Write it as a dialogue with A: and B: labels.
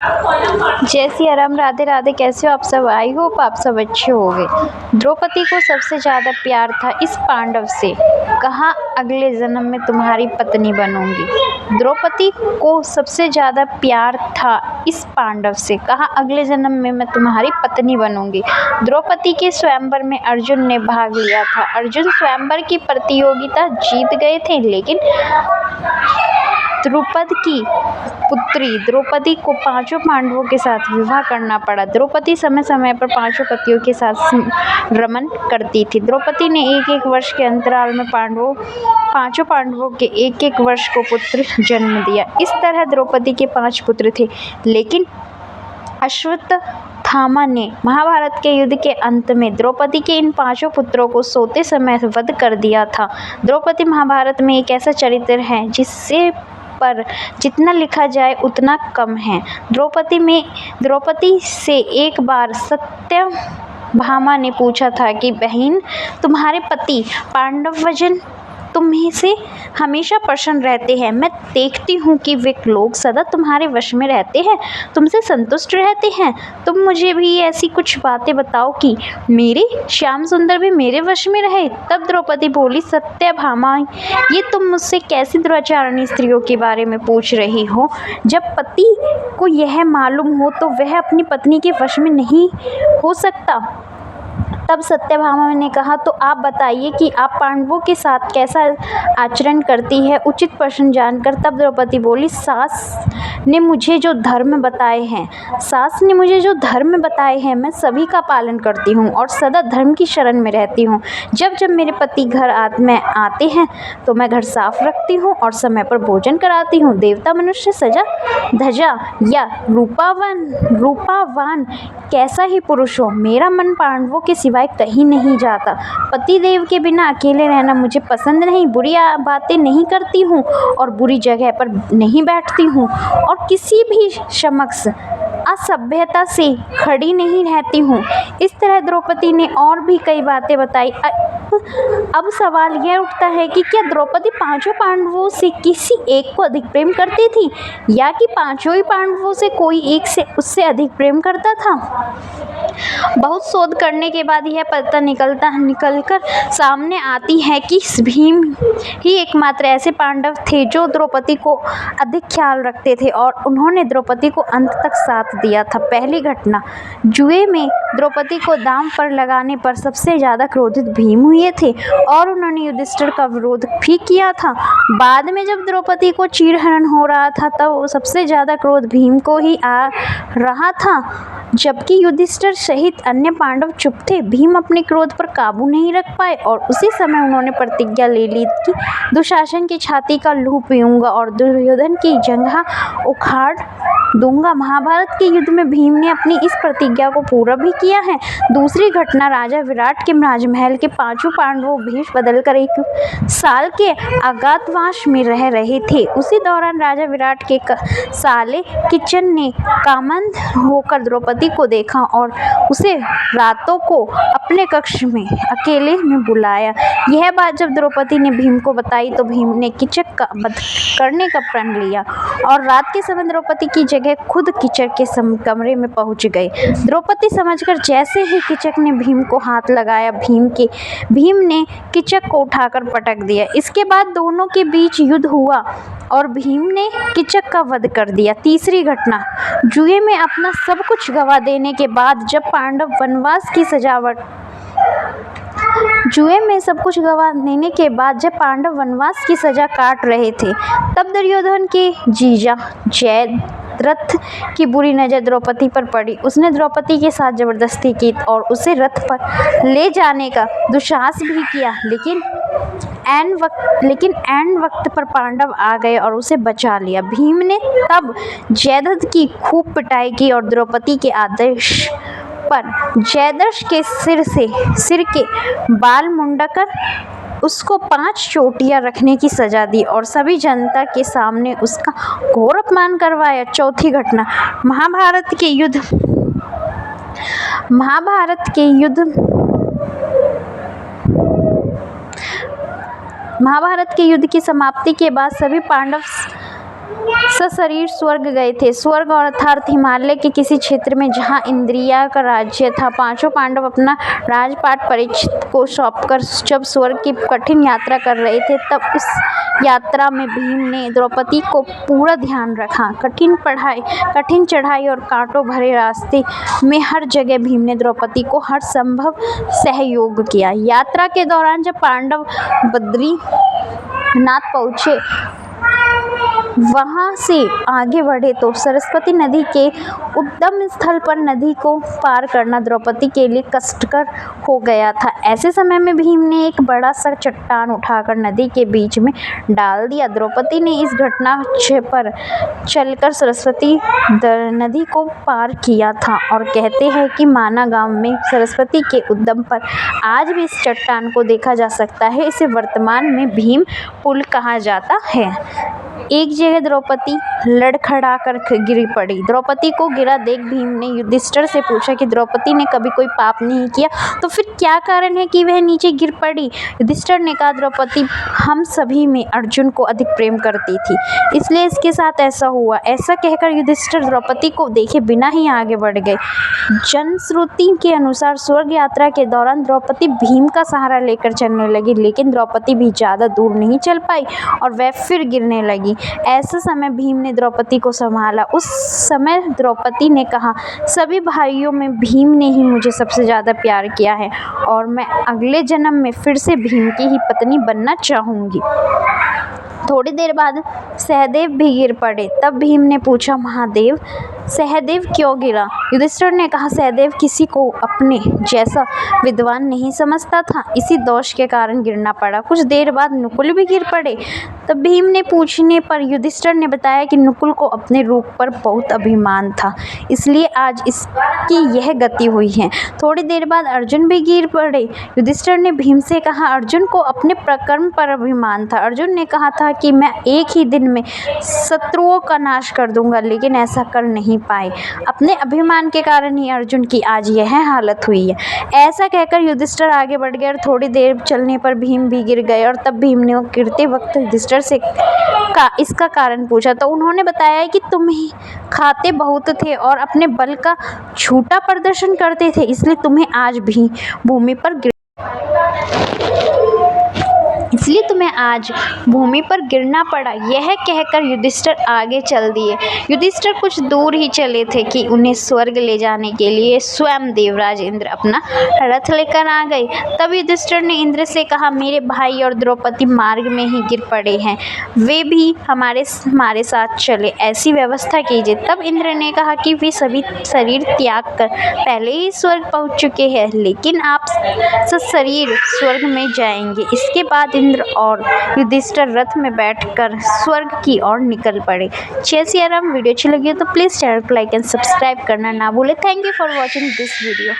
A: जय सिया राम, राधे राधे। कैसे हो आप सब? आई होप आप सब अच्छे होंगे। द्रौपदी को सबसे ज्यादा प्यार था इस पांडव से, कहा अगले जन्म में तुम्हारी पत्नी बनूंगी। द्रौपदी को सबसे ज्यादा प्यार था इस पांडव से, कहा अगले जन्म में मैं तुम्हारी पत्नी बनूंगी। द्रौपदी के स्वयंवर में अर्जुन ने भाग लिया था। अर्जुन स्वयंवर की प्रतियोगिता जीत गए थे, लेकिन द्रुपद की पुत्री द्रौपदी को पांचों पांडवों के साथ विवाह करना पड़ा। द्रौपदी समय समय पर पांचों पतियों के साथ रमन करती थी। द्रौपदी ने एक एक वर्ष के अंतराल में पांचों पांडवों के एक एक वर्ष को पुत्र जन्म दिया। इस तरह द्रौपदी के 5 पुत्र थे, लेकिन अश्वत्थामा ने महाभारत के युद्ध के अंत में द्रौपदी के इन 5 पुत्रों को सोते समय वध कर दिया था। द्रौपदी महाभारत में एक ऐसा चरित्र है जिससे पर जितना लिखा जाए उतना कम है। द्रौपदी से एक बार सत्यभामा ने पूछा था कि बहन, तुम्हारे पति पांडवजन तुम्हें से हमेशा प्रसन्न रहते हैं। मैं देखती हूँ कि वे लोग सदा तुम्हारे वश में रहते हैं, तुमसे संतुष्ट रहते हैं। तुम मुझे भी ऐसी कुछ बातें बताओ कि मेरे श्याम सुंदर भी मेरे वश में रहे। तब द्रौपदी बोली, सत्यभामा, ये तुम मुझसे कैसी दुराचारणी स्त्रियों के बारे में पूछ रही हो? जब पति को यह मालूम हो तो वह अपनी पत्नी के वश में नहीं हो सकता। तब सत्यभामा ने कहा, तो आप बताइए कि आप पांडवों के साथ कैसा आचरण करती है, उचित प्रश्न जानकर। तब द्रौपदी बोली, सास ने मुझे जो धर्म बताए हैं मैं सभी का पालन करती हूँ और सदा धर्म की शरण में रहती हूँ। जब जब मेरे पति घर में आते हैं तो मैं घर साफ रखती हूँ और समय पर भोजन कराती हूँ। देवता मनुष्य सजा धजा या रूपावान कैसा ही पुरुष हो, मेरा मन पांडवों के सिवाय कहीं नहीं जाता। पति देव के बिना अकेले रहना मुझे पसंद नहीं। बुरी बातें नहीं करती हूँ और बुरी जगह पर नहीं बैठती हूँ और किसी भी समक्ष असभ्यता से खड़ी नहीं रहती हूँ। इस तरह द्रौपदी ने और भी कई बातें बताई। अब सवाल यह उठता है कि क्या द्रौपदी 5 पांडवों से किसी एक को अधिक प्रेम करती थी, या कि 5 ही पांडवों से कोई एक से उससे अधिक प्रेम करता था? बहुत शोध करने के बाद यह पता निकलकर सामने आती है कि भीम ही एकमात्र ऐसे पांडव थे जो द्रौपदी को अधिक ख्याल रखते थे और उन्होंने द्रौपदी को अंत तक साथ दिया था। पहली घटना, जुए में द्रौपदी को दांव पर लगाने पर सबसे ज्यादा क्रोधित भीम हुए थे और उन्होंने युधिष्ठिर का विरोध भी किया था। बाद में जब द्रौपदी को चीरहरण हो रहा था तब सबसे ज्यादा क्रोध भीम को ही आ रहा था, जबकि युधिष्ठिर सहित अन्य पांडव चुप थे। भीम अपने क्रोध पर काबू नहीं रख पाए और उसी समय उन्होंने प्रतिज्ञा ले ली कि दुशासन की छाती का लहू पीऊंगा और दुर्योधन की जंघा उखाड़ दूंगा। महाभारत के युद्ध में भीम ने अपनी इस प्रतिज्ञा को पूरा भी किया है। दूसरी घटना, राजा विराट के राजमहल के 5 पांडवों भेष बदलकर 1 साल के अज्ञातवास में रह रहे थे। उसी दौरान राजा विराट के साले किचन ने कामंद होकर द्रौपदी को देखा और उसे रातों को अपने कक्ष में अकेले में बुलाया। यह बात जब द्रौपदी ने भीम को बताई तो भीम ने किचक का वध करने का प्रण लिया और रात के समय द्रौपदी की जगह खुद किचक के कमरे में पहुंच गए। द्रौपदी समझकर जैसे ही किचक ने भीम को हाथ लगाया, भीम ने किचक को उठाकर पटक दिया। इसके बाद दोनों के बीच युद्ध हुआ और भीम ने किचक का वध कर दिया। तीसरी घटना, जुए में अपना सब कुछ गवा देने के बाद जब पांडव वनवास की सजा काट रहे थे, तब दुर्योधन के जीजा जयद्रथ की बुरी नजर द्रौपदी पर पड़ी। उसने द्रौपदी के साथ जबरदस्ती की और उसे रथ पर ले जाने का दुस्साहस भी किया, लेकिन एन वक्त पर पांडव आ गए और उसे बचा लिया। भीम ने तब जयद्रथ की खूब पिटाई की और द्रौपदी के आदेश पर जयद्रथ के सिर के बाल मुंडकर उसको 5 चोटियां रखने की सजा दी और सभी जनता के सामने उसका घोर अपमान करवाया। चौथी घटना, महाभारत के युद्ध की समाप्ति के बाद सभी पांडव सशरीर स्वर्ग गए थे। स्वर्ग और अर्थात हिमालय के किसी क्षेत्र में जहाँ इंद्रिया का राज्य था। पांचों पांडव अपना राजपाट परीक्षित को सौंपकर जब स्वर्ग की कठिन यात्रा कर रहे थे, तब इस यात्रा में भीम ने द्रौपदी को पूरा ध्यान रखा। कठिन चढ़ाई और कांटों भरे रास्ते में हर जगह भीम ने द्रौपदी को हर संभव सहयोग किया। यात्रा के दौरान जब पांडव बद्रीनाथ पहुंचे, वहां से आगे बढ़े तो सरस्वती नदी के उद्गम स्थल पर नदी को पार करना द्रौपदी के लिए कष्टकर हो गया था। ऐसे समय में भीम ने एक बड़ा सा चट्टान उठाकर नदी के बीच में डाल दिया। द्रौपदी ने इस घटना पर चलकर सरस्वती नदी को पार किया था और कहते हैं कि माना गांव में सरस्वती के उद्गम पर आज भी इस चट्टान को देखा जा सकता है। इसे वर्तमान में भीम पुल कहा जाता है। एक जगह द्रौपदी लड़खड़ाकर गिर पड़ी। द्रौपदी को गिरा देख भीम ने युधिष्ठिर से पूछा कि द्रौपदी ने कभी कोई पाप नहीं किया, तो फिर क्या कारण है कि वह नीचे गिर पड़ी। युधिष्ठिर ने कहा, द्रौपदी हम सभी में अर्जुन को अधिक प्रेम करती थी, इसलिए इसके साथ ऐसा हुआ। ऐसा कहकर युधिष्ठिर द्रौपदी को देखे बिना ही आगे बढ़ गए। जनश्रुति के अनुसार स्वर्ग यात्रा के दौरान द्रौपदी भीम का सहारा लेकर चलने लगी, लेकिन द्रौपदी भी ज्यादा दूर नहीं चल पाई और वह फिर गिरने लगी। ऐसे समय भीम ने द्रौपदी को संभाला। उस समय द्रौपदी ने कहा, सभी भाइयों में भीम ने ही मुझे सबसे ज़्यादा प्यार किया है और मैं अगले जन्म में फिर से भीम की ही पत्नी बनना चाहूँगी। थोड़ी देर बाद सहदेव भी गिर पड़े। तब भीम ने पूछा, महादेव सहदेव क्यों गिरा। युधिष्ठिर ने कहा, सहदेव किसी को अपने जैसा विद्वान नहीं समझता था, इसी दोष के कारण गिरना पड़ा। कुछ देर बाद नकुल भी गिर पड़े। तब भीम ने पूछने पर युधिष्ठिर ने बताया कि नकुल को अपने रूप पर बहुत अभिमान था, इसलिए आज इसकी यह गति हुई है। थोड़ी देर बाद अर्जुन भी गिर पड़े। युधिष्ठिर ने भीम से कहा, अर्जुन को अपने पराक्रम पर अभिमान था। अर्जुन ने कहा था कि मैं एक ही दिन में शत्रुओं का नाश कर दूंगा, लेकिन ऐसा कर नहीं पाए। अपने अभिमान के कारण ही अर्जुन की आज यह हालत हुई है। ऐसा कहकर युधिष्ठिर आगे बढ़ गए और थोड़ी देर चलने पर भीम भी गिर गए और तब भीम ने गिरते वक्त युधिष्ठिर से इसका कारण पूछा, तो उन्होंने बताया कि तुम ही खाते बहुत थे और अपने बल का झूठा प्रदर्शन करते थे, इसलिए तुम्हें आज भी भूमि पर गिरना पड़ा। यह कहकर युधिष्ठिर आगे चल दिए। युधिष्ठिर कुछ दूर ही चले थे कि उन्हें स्वर्ग ले जाने के लिए स्वयं देवराज इंद्र अपना रथ लेकर आ गए। तब युधिष्ठिर ने इंद्र से कहा, मेरे भाई और द्रौपदी मार्ग में ही गिर पड़े हैं, वे भी हमारे साथ चले, ऐसी व्यवस्था कीजिए। तब इंद्र ने कहा कि वे सभी शरीर त्याग कर पहले ही स्वर्ग पहुंच चुके हैं, लेकिन आप सशरीर स्वर्ग में जाएंगे। इसके बाद इंद्र और युधिष्ठिर रथ में बैठकर स्वर्ग की ओर निकल पड़े। जय सिया राम। वीडियो अच्छी लगी हो तो प्लीज़ चैनल को लाइक एंड सब्सक्राइब करना ना भूलें। Thank you for watching this video.